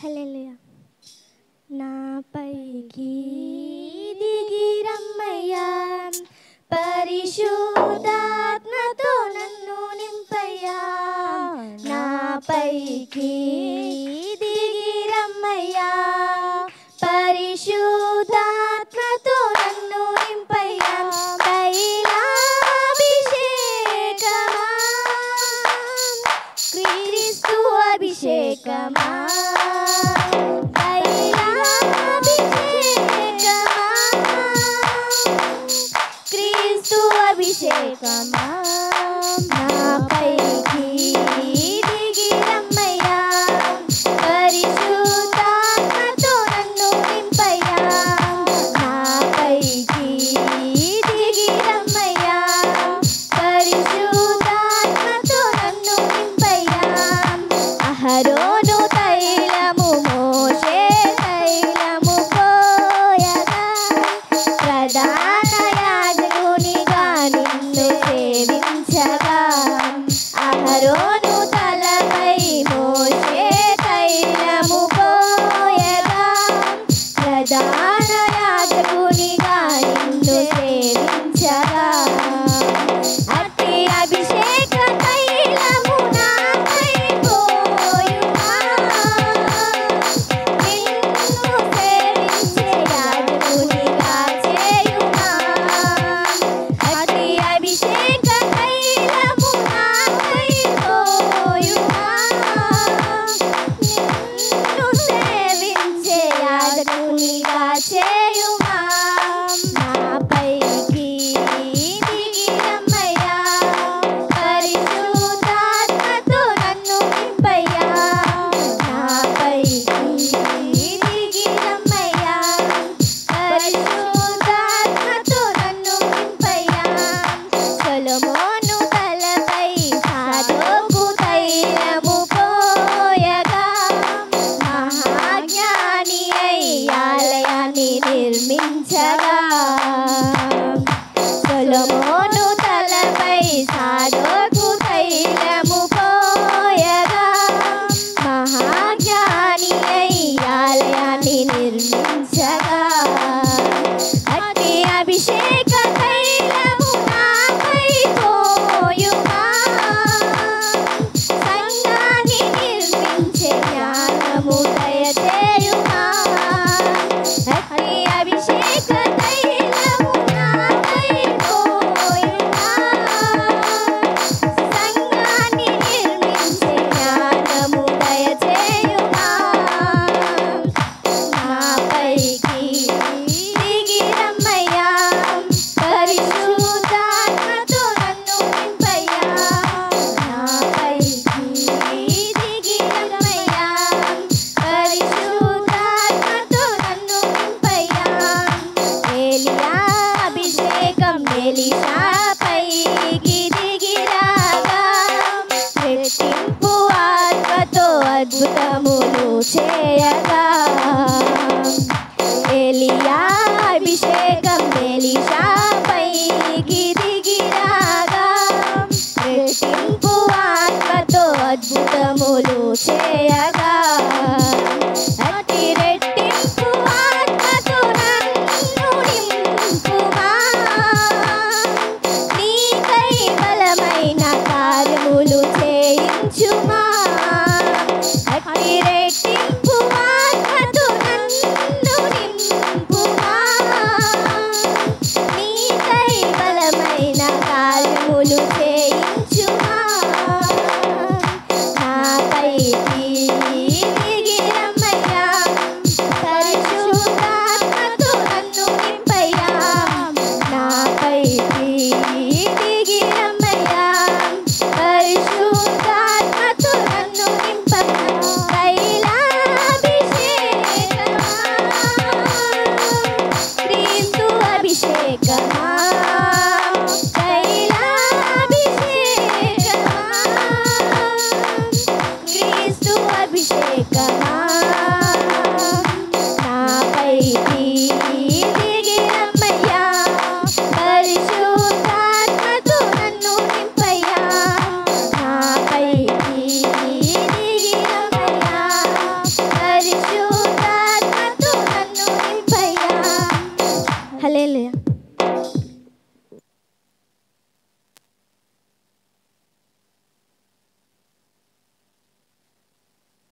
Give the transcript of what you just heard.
హల్లెలూయా. నాపైకి దిగి రమ్మయ్యా, పరిశుద్ధాత్మతో నన్ను నింపయ్యా. నాపైకి దిగి రమ్మయ్యా, పరిశుద్ధాత్మతో నన్ను నింపయ్యా. తైలాభిషేకమా, క్రీస్తు అభిషేకమా, తైలాభిషేకమా, క్రీస్తు అభిషేకమా. నాపైకి దిగి రమ్మయ్యా, పరిశుద్ధాత్మతో నన్ను నింపయ్యా. నాపైకి దిగి రమ్మయ్యా, పరిశుద్ధాత్మతో నన్ను నింపయ్యా. అహరోను తైలము, మోషే తైలము పోయగా, ప్రధాన యాజకునిగా నిన్ను సేవించగా. అహరోను తలపై మోషే తైలము పోయగా, ప్రధాన యాజకునిగా నిన్ను సేవించగా. అట్టి అభిషేక తైలము నాపై పోయుమా, నిన్ను సేవించే యాజకునిగా చేయుమా. అట్టి అభిషేక తైలము నాపై పోయుమా, నిన్ను సేవించే యాజకునిగా చేయుమా. నాపైకి దిగి రమ్మయ్యా, పరిశుద్ధాత్మతో నన్ను నింపయ్యా. నాపైకి దిగి రమ్మయ్యా, పరిశుద్ధాత్మతో నన్ను నింపయ్యా. సొలొమోను తలపై సాదోకు తైలము పోయగా, మహాజ్ఞాని అయి ఆలయాన్ని నిర్మించగా. సొలొమోను తలపై సాదోకు తైలము పోయగా, మహాజ్ఞాని అయి ఆలయాన్ని నిర్మించగా. అట్టి అభిషేక తైలము నాపై పోయుమా, సంఘాన్ని నిర్మించే జ్ఞానము దయచేయుమా. అట్టి అభిషేక తైలము నాపై పోయుమా, సంఘాన్ని నిర్మించే జ్ఞానము దయచేయుమా. నాపైకి దిగి రమ్మయ్యా, పరిశుద్ధాత్మతో నన్ను నింపయ్యా. నాపైకి దిగి రమ్మయ్యా, పరిశుద్ధాత్మతో నన్ను నింపయ్యా. ఏలియా అభిషేకం ఎలీషాపైకి దిగి రాగా, రెట్టింపు ఆత్మతో అద్భుతములు చేయగా. ఏలియా అభిషేకం ఎలీషాపైకి దిగి రాగా, రెట్టింపు ఆత్మతో అద్భుతములు చేయగా. అట్టి రెట్టింపు ఆత్మతో నన్ను నింపుమా, నీకై బలమైన కార్యములు చేయించుమా. అట్టి రెట్టింపు ఆత్మతో నన్ను నింపుమా, నీకై బలమైన కార్యములు చేయించుమా. నాపైకి దిగి రమ్మయ్యా, పరిశుద్ధాత్మతో నన్ను నింపయ్యా. నాపైకి దిగి రమ్మయ్యా, పరిశుద్ధాత్మతో నన్ను నింపయ్యా. హల్లెలూయా.